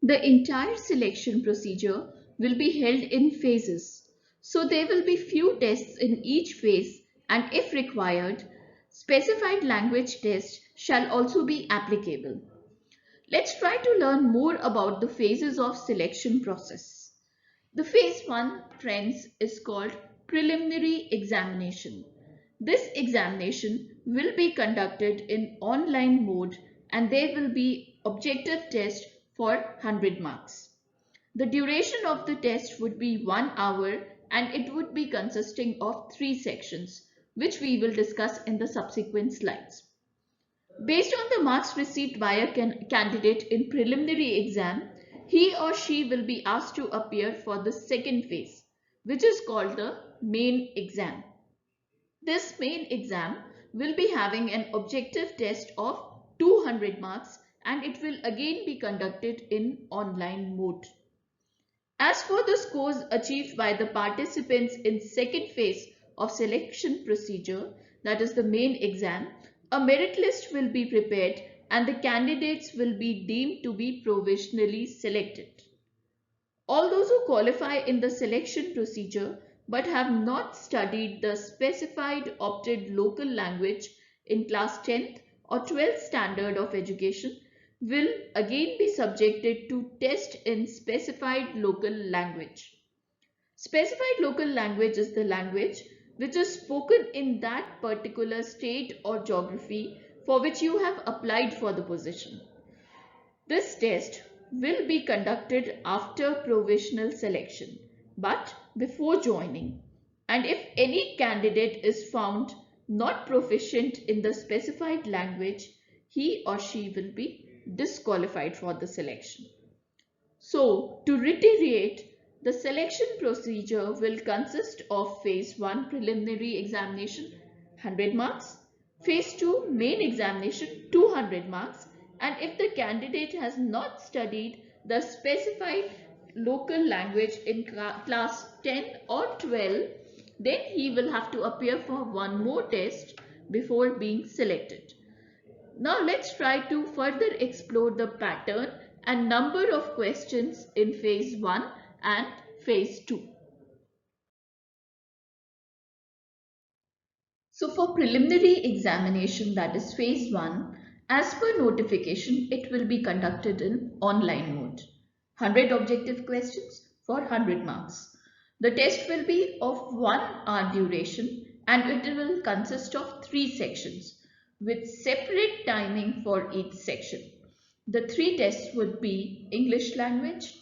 The entire selection procedure will be held in phases. So there will be few tests in each phase, and if required, specified language tests shall also be applicable. Let's try to learn more about the phases of selection process. The phase 1, friends, is called preliminary examination. This examination will be conducted in online mode and there will be objective test for 100 marks. The duration of the test would be 1 hour and it would be consisting of 3 sections, which we will discuss in the subsequent slides. Based on the marks received by a candidate in preliminary exam, he or she will be asked to appear for the second phase, which is called the main exam. This main exam will be having an objective test of 200 marks and it will again be conducted in online mode. As for the scores achieved by the participants in second phase of selection procedure, that is the main exam, a merit list will be prepared and the candidates will be deemed to be provisionally selected. All those who qualify in the selection procedure but have not studied the specified opted local language in class 10th or 12th standard of education will again be subjected to test in specified local language. Specified local language is the language which is spoken in that particular state or geography for which you have applied for the position. This test will be conducted after provisional selection but before joining, and if any candidate is found not proficient in the specified language, he or she will be disqualified for the selection. So, to reiterate, the selection procedure will consist of phase 1 preliminary examination 100 marks, phase 2 main examination 200 marks, and if the candidate has not studied the specified local language in class 10 or 12, then he will have to appear for one more test before being selected. Now let's try to further explore the pattern and number of questions in phase 1 and phase 2. So for preliminary examination, that is phase 1, as per notification, it will be conducted in online mode. 100 objective questions for 100 marks. The test will be of 1 hour duration and it will consist of 3 sections with separate timing for each section. The 3 tests would be English language,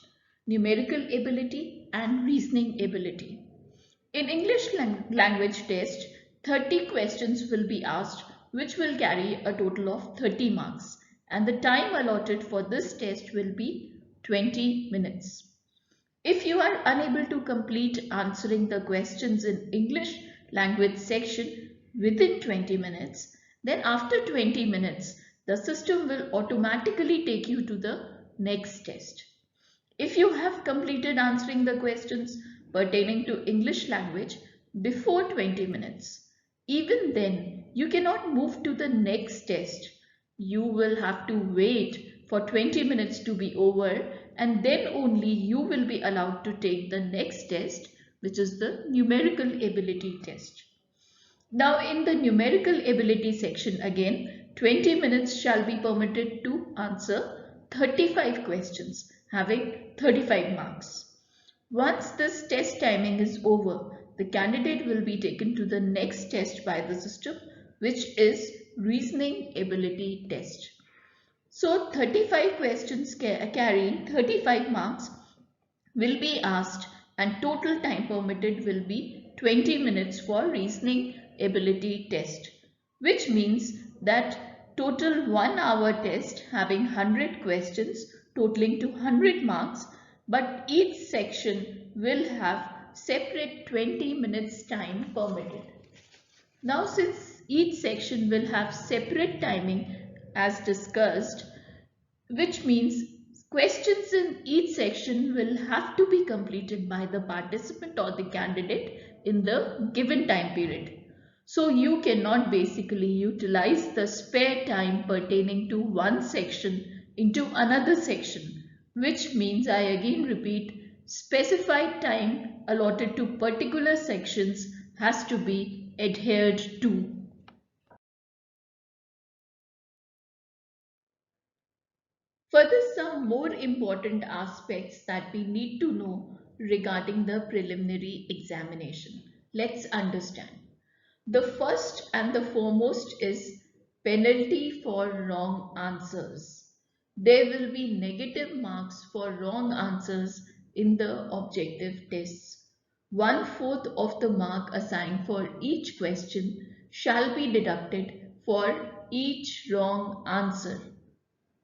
numerical ability and reasoning ability. In English language test, 30 questions will be asked which will carry a total of 30 marks and the time allotted for this test will be 20 minutes. If you are unable to complete answering the questions in English language section within 20 minutes, then after 20 minutes, the system will automatically take you to the next test. If you have completed answering the questions pertaining to English language before 20 minutes, even then you cannot move to the next test. You will have to wait for 20 minutes to be over and then only you will be allowed to take the next test, which is the numerical ability test. Now in the numerical ability section again, 20 minutes shall be permitted to answer 35 questions having 35 marks. Once this test timing is over, the candidate will be taken to the next test by the system, which is reasoning ability test. So 35 questions carrying 35 marks will be asked and total time permitted will be 20 minutes for reasoning ability test, which means that total 1 hour test having 100 questions totaling to 100 marks, but each section will have separate 20 minutes time permitted. Now since each section will have separate timing as discussed, which means questions in each section will have to be completed by the participant or the candidate in the given time period. So you cannot basically utilize the spare time pertaining to one section into another section, which means I again repeat, specified time allotted to particular sections has to be adhered to. Further, some more important aspects that we need to know regarding the preliminary examination. Let's understand. The first and the foremost is penalty for wrong answers. There will be negative marks for wrong answers in the objective tests. 1/4 of the mark assigned for each question shall be deducted for each wrong answer.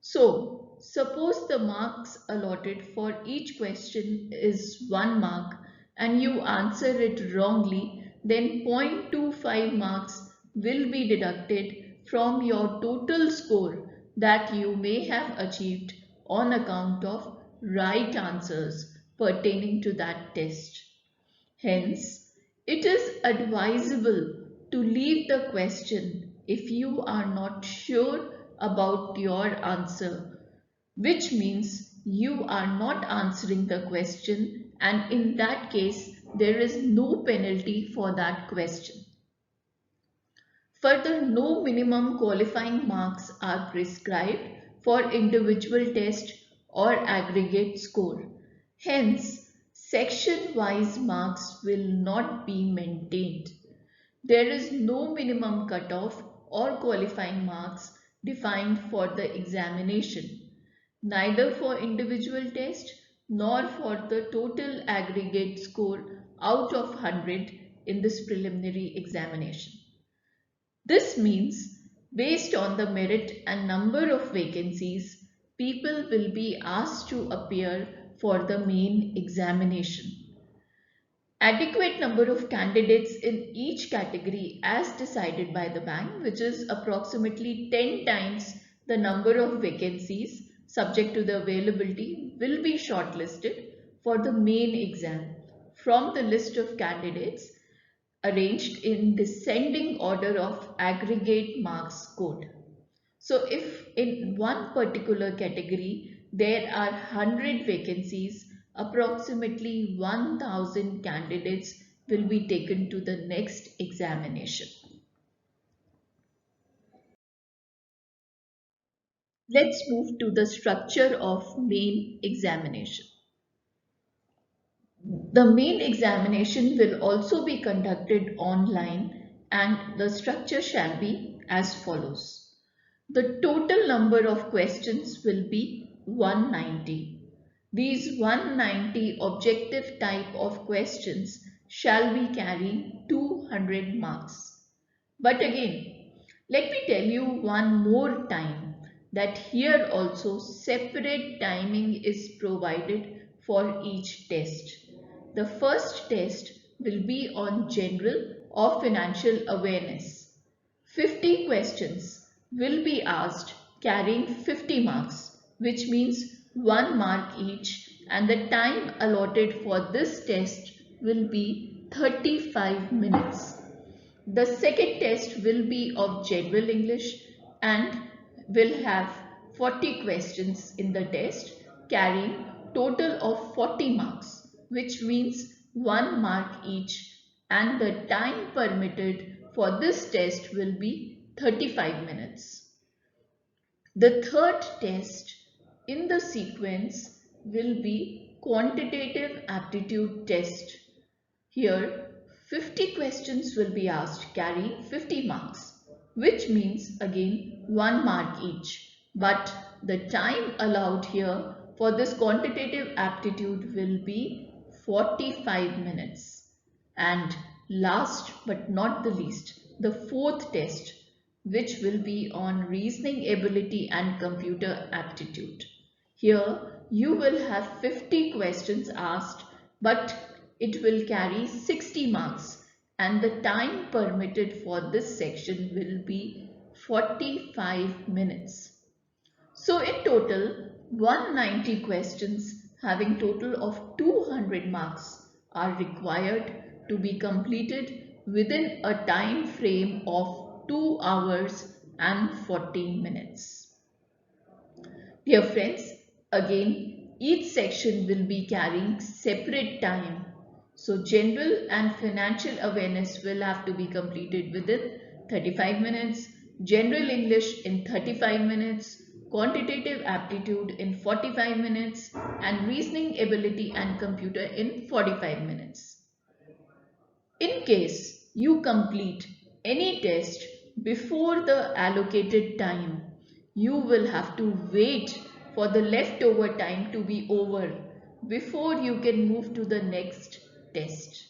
So, suppose the marks allotted for each question is 1 mark and you answer it wrongly, then 0.25 marks will be deducted from your total score that you may have achieved on account of right answers pertaining to that test. Hence, it is advisable to leave the question if you are not sure about your answer, which means you are not answering the question, and in that case, there is no penalty for that question. Further, no minimum qualifying marks are prescribed for individual test or aggregate score. Hence, section-wise marks will not be maintained. There is no minimum cutoff or qualifying marks defined for the examination, neither for individual test nor for the total aggregate score out of 100 in this preliminary examination. This means, based on the merit and number of vacancies, people will be asked to appear for the main examination. Adequate number of candidates in each category as decided by the bank, which is approximately 10 times the number of vacancies subject to the availability, will be shortlisted for the main exam from the list of candidates arranged in descending order of aggregate marks scored. So if in one particular category there are 100 vacancies, approximately 1000 candidates will be taken to the next examination. Let's move to the structure of main examination. The main examination will also be conducted online and the structure shall be as follows. The total number of questions will be 190. These 190 objective type of questions shall be carrying 200 marks. But again, let me tell you one more time that here also separate timing is provided for each test. The first test will be on general or financial awareness. 50 questions will be asked carrying 50 marks, which means 1 mark each, and the time allotted for this test will be 35 minutes. The second test will be of general English and will have 40 questions in the test carrying total of 40 marks, which means 1 mark each, and the time permitted for this test will be 35 minutes. The third test in the sequence will be quantitative aptitude test. Here 50 questions will be asked carrying 50 marks, which means again 1 mark each. But the time allowed here for this quantitative aptitude will be 45 minutes. And last but not the least, the fourth test, which will be on reasoning ability and computer aptitude. Here you will have 50 questions asked, but it will carry 60 marks, and the time permitted for this section will be 45 minutes. So in total, 190 questions having total of 200 marks are required to be completed within a time frame of 2 hours and 14 minutes. Dear friends, again, Each section will be carrying separate time. So general and financial awareness will have to be completed within 35 minutes, general English in 35 minutes, quantitative aptitude in 45 minutes, and reasoning ability and computer in 45 minutes. In case you complete any test before the allocated time, you will have to wait for the leftover time to be over before you can move to the next test.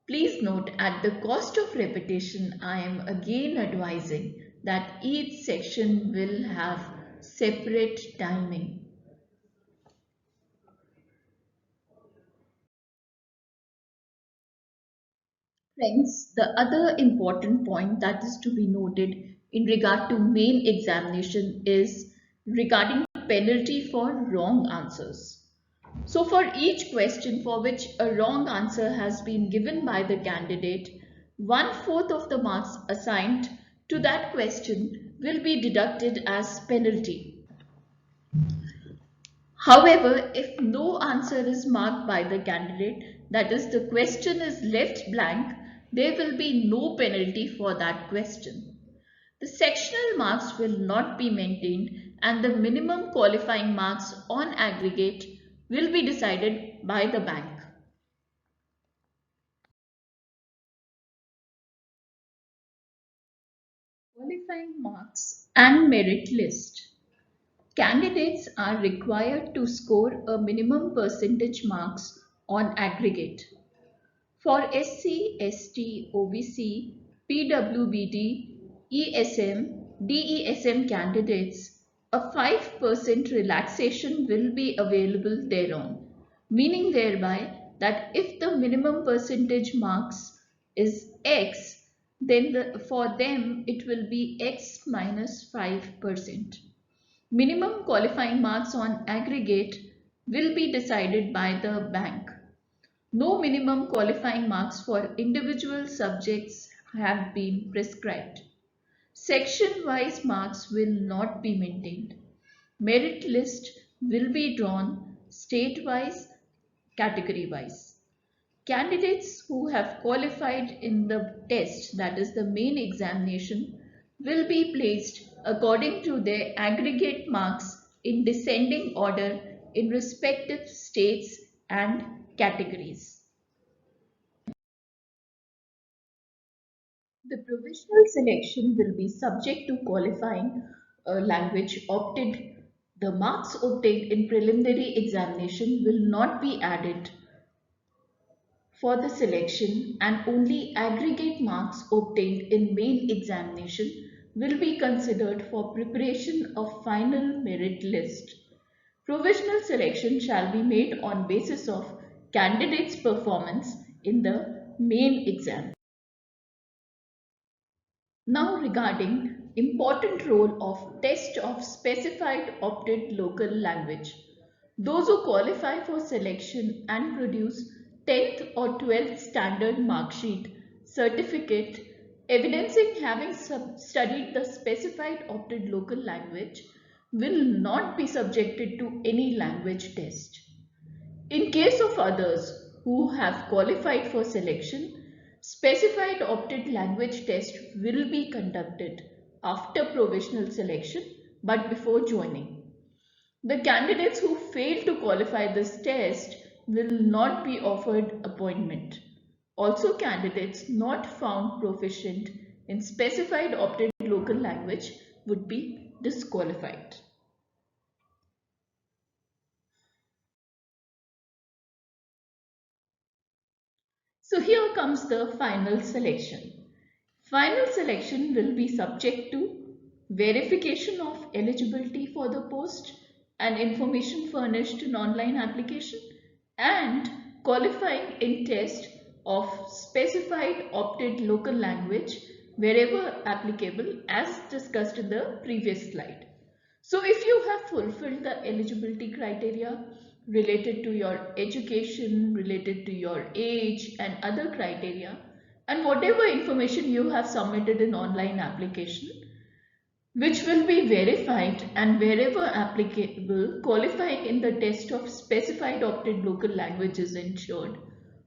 Please note, at the cost of repetition, I am again advising that each section will have separate timing. Friends, the other important point that is to be noted in regard to main examination is regarding penalty for wrong answers. So for each question for which a wrong answer has been given by the candidate, 1/4 of the marks assigned to that question will be deducted as penalty. However, if no answer is marked by the candidate, that is, the question is left blank, there will be no penalty for that question. The sectional marks will not be maintained and the minimum qualifying marks on aggregate will be decided by the bank. Qualifying marks and merit list. Candidates are required to score a minimum percentage marks on aggregate. For SC, ST, OBC, PWBD, ESM, DESM candidates, a 5% relaxation will be available thereon, meaning thereby that if the minimum percentage marks is X, then for them it will be X minus 5%. Minimum qualifying marks on aggregate will be decided by the bank. No minimum qualifying marks for individual subjects have been prescribed. Section-wise marks will not be maintained. Merit list will be drawn state-wise, category-wise. Candidates who have qualified in the test, that is the main examination, will be placed according to their aggregate marks in descending order in respective states and categories. The provisional selection will be subject to qualifying language opted. The marks obtained in preliminary examination will not be added for the selection, and only aggregate marks obtained in main examination will be considered for preparation of final merit list. Provisional selection shall be made on basis of candidates' performance in the main exam. Now regarding important role of test of specified opted local language. Those who qualify for selection and produce 10th or 12th standard mark sheet certificate evidencing having studied the specified opted local language will not be subjected to any language test. In case of others who have qualified for selection, specified opted language test will be conducted after provisional selection but before joining. The candidates who fail to qualify this test will not be offered appointment. Also, candidates not found proficient in specified opted local language would be disqualified. So here comes the final selection. Final selection will be subject to verification of eligibility for the post and information furnished in online application and qualifying in test of specified opted local language wherever applicable as discussed in the previous slide. So if you have fulfilled the eligibility criteria related to your education, related to your age and other criteria, and whatever information you have submitted in online application, which will be verified and wherever applicable, qualifying in the test of specified opted local language is ensured.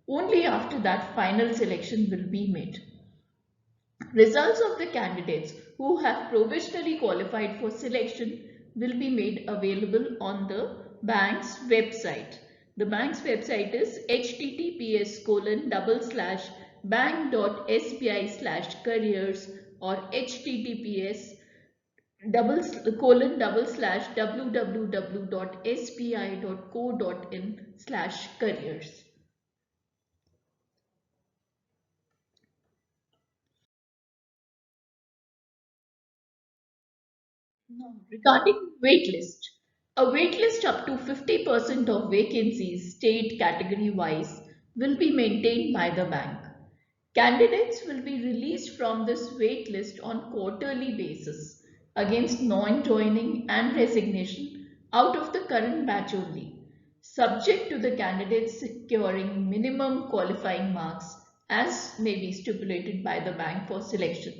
Only after that final selection will be made. Results of the candidates who have provisionally qualified for selection will be made available on the bank's website. The bank's website is https://bank.sbi/careers or https://www.sbi.co.in/careers. Now, regarding waitlist, a waitlist up to 50% of vacancies state category wise will be maintained by the bank. Candidates will be released from this waitlist on quarterly basis against non-joining and resignation out of the current batch only, subject to the candidates securing minimum qualifying marks as may be stipulated by the bank for selection.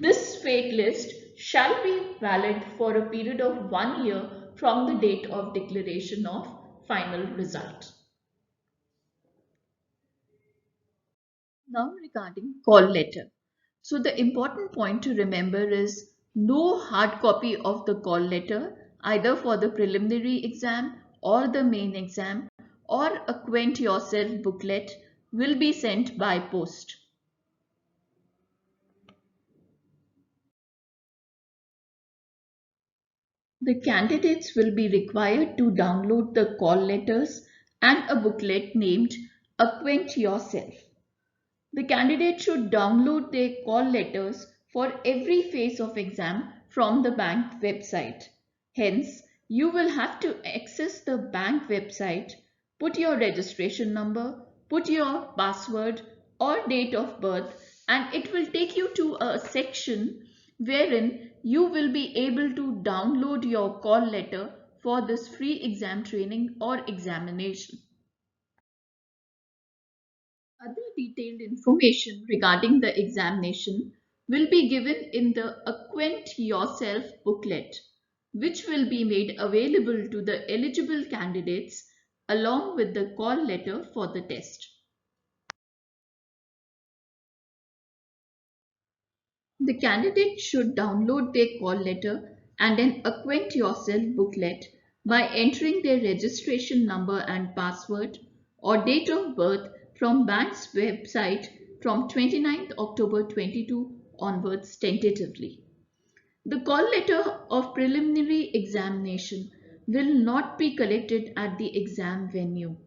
This wait list shall be valid for a period of 1 year from the date of declaration of final result. Now regarding call letter. So the important point to remember is no hard copy of the call letter either for the preliminary exam or the main exam or acquaint yourself booklet will be sent by post. The candidates will be required to download the call letters and a booklet named Acquaint Yourself. The candidate should download their call letters for every phase of exam from the bank website. Hence, you will have to access the bank website, put your registration number, put your password or date of birth, and it will take you to a section wherein you will be able to download your call letter for this free exam training or examination. Other detailed information regarding the examination will be given in the Acquaint Yourself booklet, which will be made available to the eligible candidates along with the call letter for the test. The candidate should download their call letter and an Acquaint Yourself booklet by entering their registration number and password or date of birth from bank's website from 29th October 22 onwards tentatively. The call letter of preliminary examination will not be collected at the exam venue.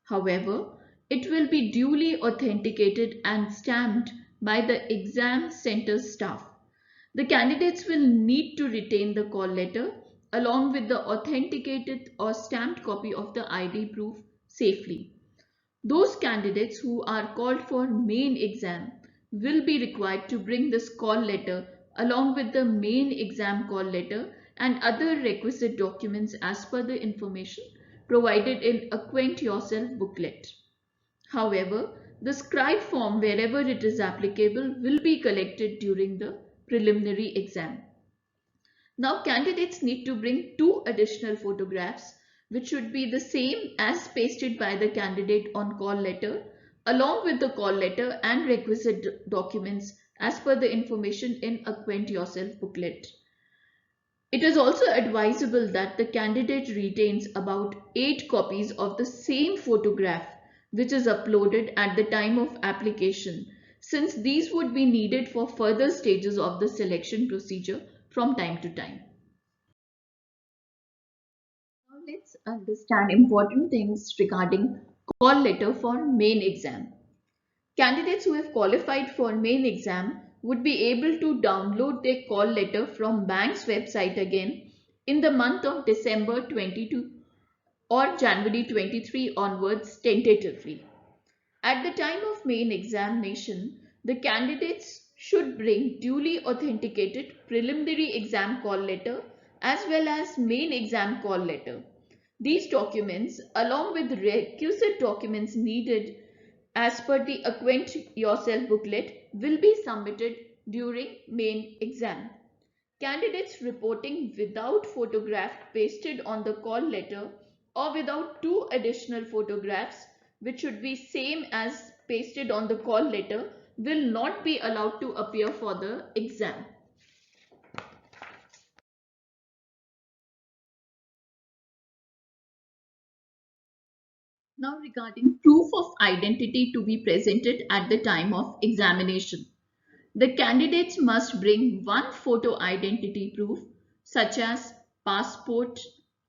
However, it will be duly authenticated and stamped by the exam center staff. The candidates will need to retain the call letter along with the authenticated or stamped copy of the ID proof safely. Those candidates who are called for main exam will be required to bring this call letter along with the main exam call letter and other requisite documents as per the information provided in Acquaint Yourself booklet. However, the scribe form wherever it is applicable will be collected during the preliminary exam. Now candidates need to bring two additional photographs which should be the same as pasted by the candidate on call letter along with the call letter and requisite documents as per the information in Acquaint Yourself booklet. It is also advisable that the candidate retains about 8 copies of the same photograph which is uploaded at the time of application, since these would be needed for further stages of the selection procedure from time to time. Now let's understand important things regarding call letter for main exam. Candidates who have qualified for main exam would be able to download their call letter from bank's website again in the month of December 22 or January 23 onwards tentatively. At the time of main examination, the candidates should bring duly authenticated preliminary exam call letter as well as main exam call letter. These documents, along with requisite documents needed as per the Acquaint Yourself booklet, will be submitted during main exam. Candidates reporting without photograph pasted on the call letter or without two additional photographs, which should be same as pasted on the call letter, will not be allowed to appear for the exam. Now regarding proof of identity to be presented at the time of examination. The candidates must bring one photo identity proof such as passport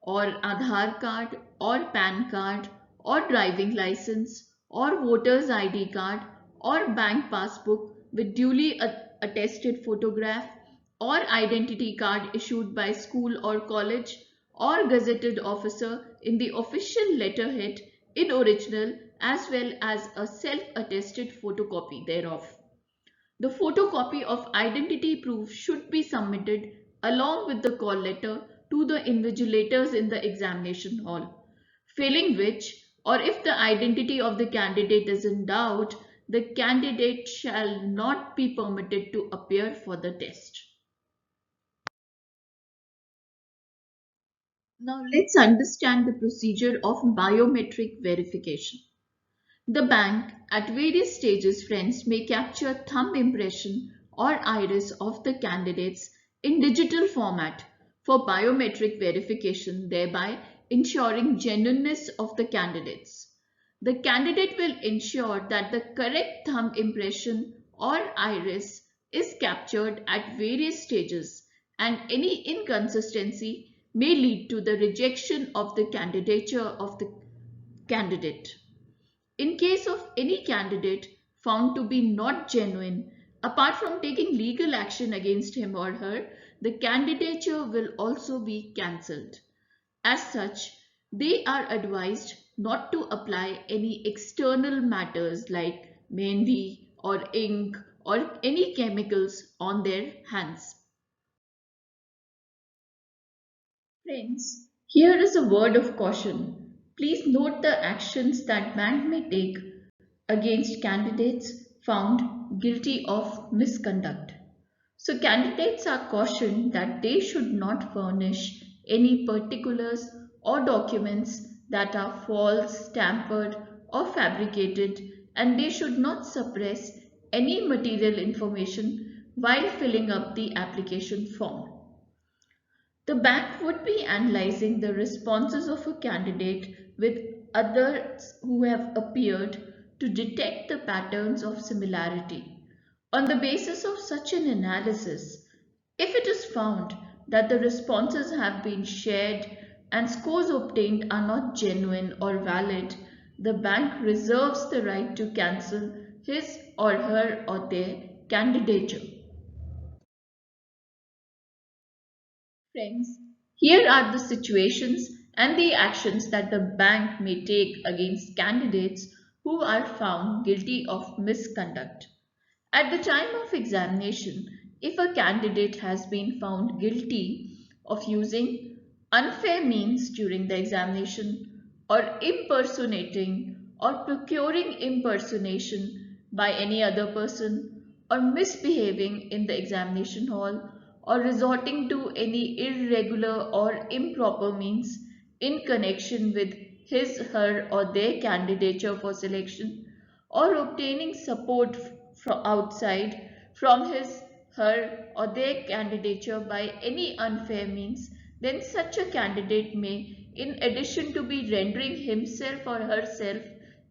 or Aadhaar card or PAN card or driving license or voter's ID card or bank passbook with duly attested photograph or identity card issued by school or college or gazetted officer in the official letterhead in original as well as a self-attested photocopy thereof. The photocopy of identity proof should be submitted along with the call letter to the invigilators in the examination hall, failing which, or if the identity of the candidate is in doubt, the candidate shall not be permitted to appear for the test. Now let's understand the procedure of biometric verification. The bank, at various stages, friends, may capture thumb impression or iris of the candidates in digital format for biometric verification, thereby ensuring genuineness of the candidates. The candidate will ensure that the correct thumb impression or iris is captured at various stages, and any inconsistency may lead to the rejection of the candidature of the candidate. In case of any candidate found to be not genuine, apart from taking legal action against him or her, the candidature will also be cancelled. As such, they are advised not to apply any external matters like mehndi or ink or any chemicals on their hands. Friends, here is a word of caution. Please note the actions that bank may take against candidates found guilty of misconduct. So candidates are cautioned that they should not furnish any particulars or documents that are false, tampered or fabricated, and they should not suppress any material information while filling up the application form. The bank would be analyzing the responses of a candidate with others who have appeared to detect the patterns of similarity. On the basis of such an analysis, if it is found that the responses have been shared and scores obtained are not genuine or valid, the bank reserves the right to cancel his or her or their candidature. Friends, here are the situations and the actions that the bank may take against candidates who are found guilty of misconduct. At the time of examination, if a candidate has been found guilty of using unfair means during the examination or impersonating or procuring impersonation by any other person or misbehaving in the examination hall or resorting to any irregular or improper means in connection with his, her or their candidature for selection or obtaining support from outside from his, her or their candidature by any unfair means, then such a candidate may, in addition to be rendering himself or herself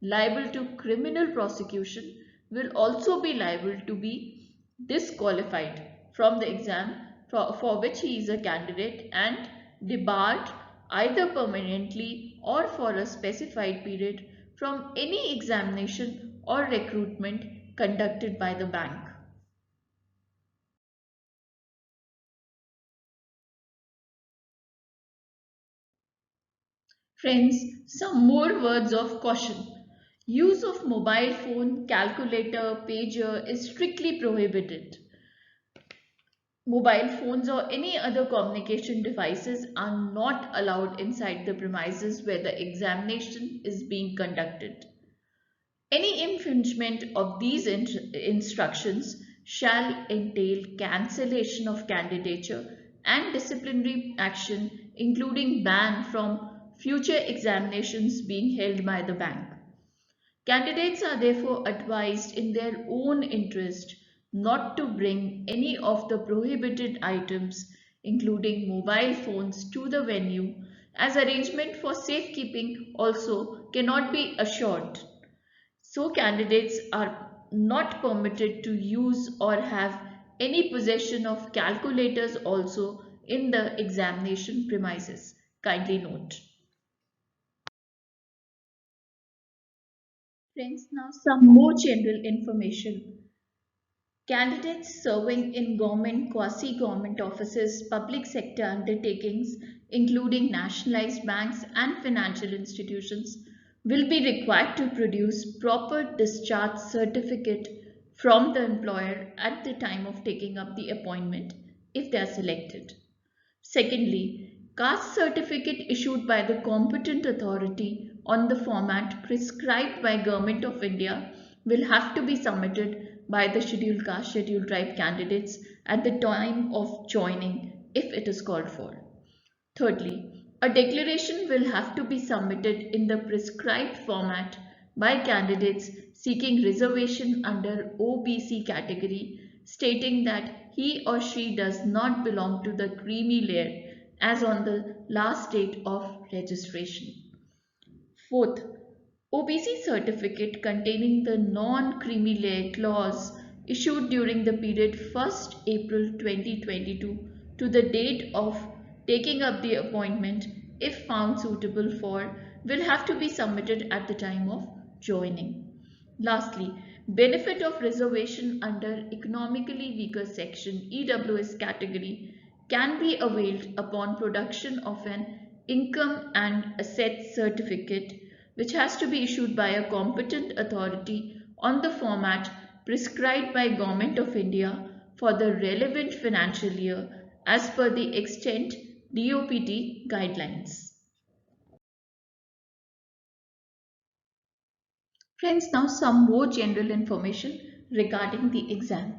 liable to criminal prosecution, will also be liable to be disqualified from the exam for which he is a candidate and debarred either permanently or for a specified period from any examination or recruitment conducted by the bank. Friends, some more words of caution. Use of mobile phone, calculator, pager is strictly prohibited. Mobile phones or any other communication devices are not allowed inside the premises where the examination is being conducted. Any infringement of these instructions shall entail cancellation of candidature and disciplinary action, including ban from future examinations being held by the bank. Candidates are therefore advised in their own interest not to bring any of the prohibited items, including mobile phones, to the venue, as arrangement for safekeeping also cannot be assured. So, candidates are not permitted to use or have any possession of calculators also in the examination premises. Kindly note. Friends, now some more general information. Candidates serving in government, quasi-government offices, public sector undertakings, including nationalized banks and financial institutions, will be required to produce proper discharge certificate from the employer at the time of taking up the appointment if they are selected. Secondly, caste certificate issued by the competent authority on the format prescribed by Government of India will have to be submitted by the scheduled caste, scheduled tribe candidates at the time of joining if it is called for. Thirdly, a declaration will have to be submitted in the prescribed format by candidates seeking reservation under OBC category, stating that he or she does not belong to the creamy layer as on the last date of registration. Fourth, OBC certificate containing the non-creamy layer clause issued during the period 1st April 2022 to the date of taking up the appointment, if found suitable for, will have to be submitted at the time of joining. Lastly, benefit of reservation under economically weaker section EWS category can be availed upon production of an income and assets certificate, which has to be issued by a competent authority on the format prescribed by Government of India for the relevant financial year as per the extent DOPT guidelines. Friends, now some more general information regarding the exam.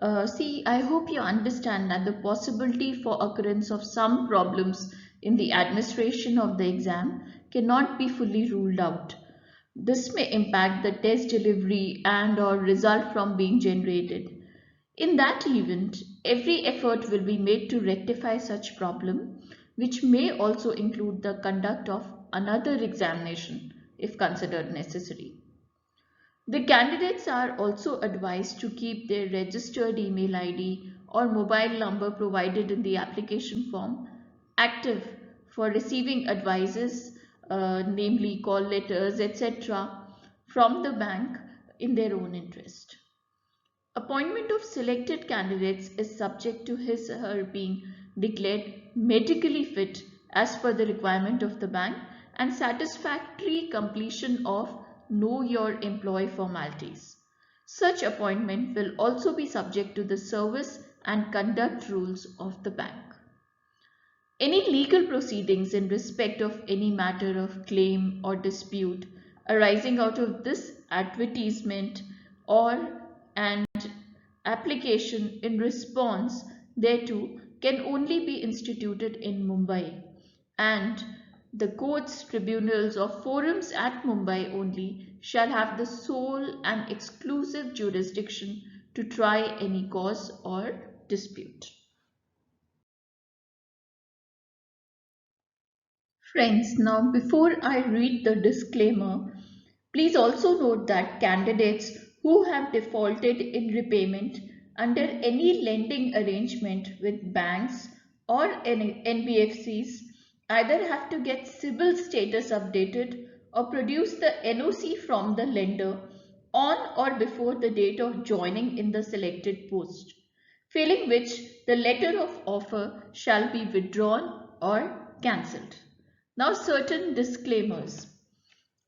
I hope you understand that the possibility for occurrence of some problems in the administration of the exam cannot be fully ruled out. This may impact the test delivery and or result from being generated. In that event, every effort will be made to rectify such problem, which may also include the conduct of another examination if considered necessary. The candidates are also advised to keep their registered email ID or mobile number provided in the application form active for receiving advices, namely call letters, etc., from the bank in their own interest. Appointment of selected candidates is subject to his or her being declared medically fit as per the requirement of the bank and satisfactory completion of know your employee formalities. Such appointment will also be subject to the service and conduct rules of the bank. Any legal proceedings in respect of any matter of claim or dispute arising out of this advertisement or an application in response thereto can only be instituted in Mumbai, and the courts, tribunals or forums at Mumbai only shall have the sole and exclusive jurisdiction to try any cause or dispute. Friends, now before I read the disclaimer, please also note that candidates who have defaulted in repayment under any lending arrangement with banks or NBFCs either have to get CIBIL status updated or produce the NOC from the lender on or before the date of joining in the selected post, failing which the letter of offer shall be withdrawn or cancelled. Now, certain disclaimers.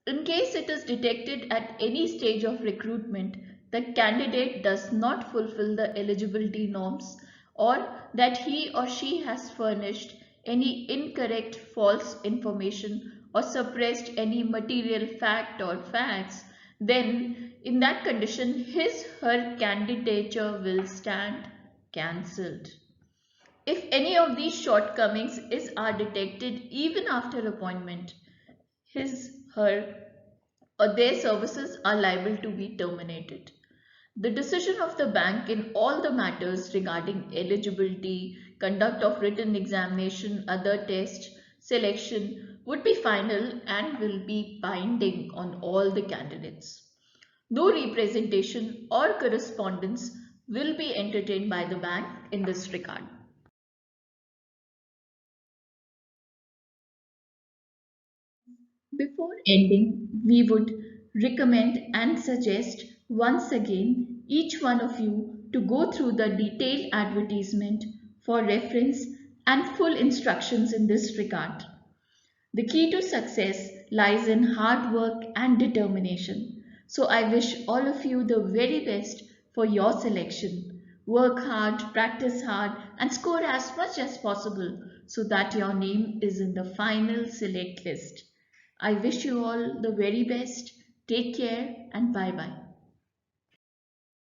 In case it is detected at any stage of recruitment the candidate does not fulfill the eligibility norms or that he or she has furnished any incorrect false information or suppressed any material fact or facts, then In that condition, his/her candidature will stand cancelled. If any of these shortcomings are detected even after appointment, his/her or their services are liable to be terminated. The decision of the bank in all the matters regarding eligibility, conduct of written examination, other tests, selection would be final and will be binding on all the candidates. No representation or correspondence will be entertained by the bank in this regard. Before ending, we would recommend and suggest once again each one of you to go through the detailed advertisement for reference and full instructions in this regard. The key to success lies in hard work and determination. So I wish all of you the very best for your selection. Work hard, practice hard, and score as much as possible so that your name is in the final select list. I wish you all the very best. Take care and bye bye.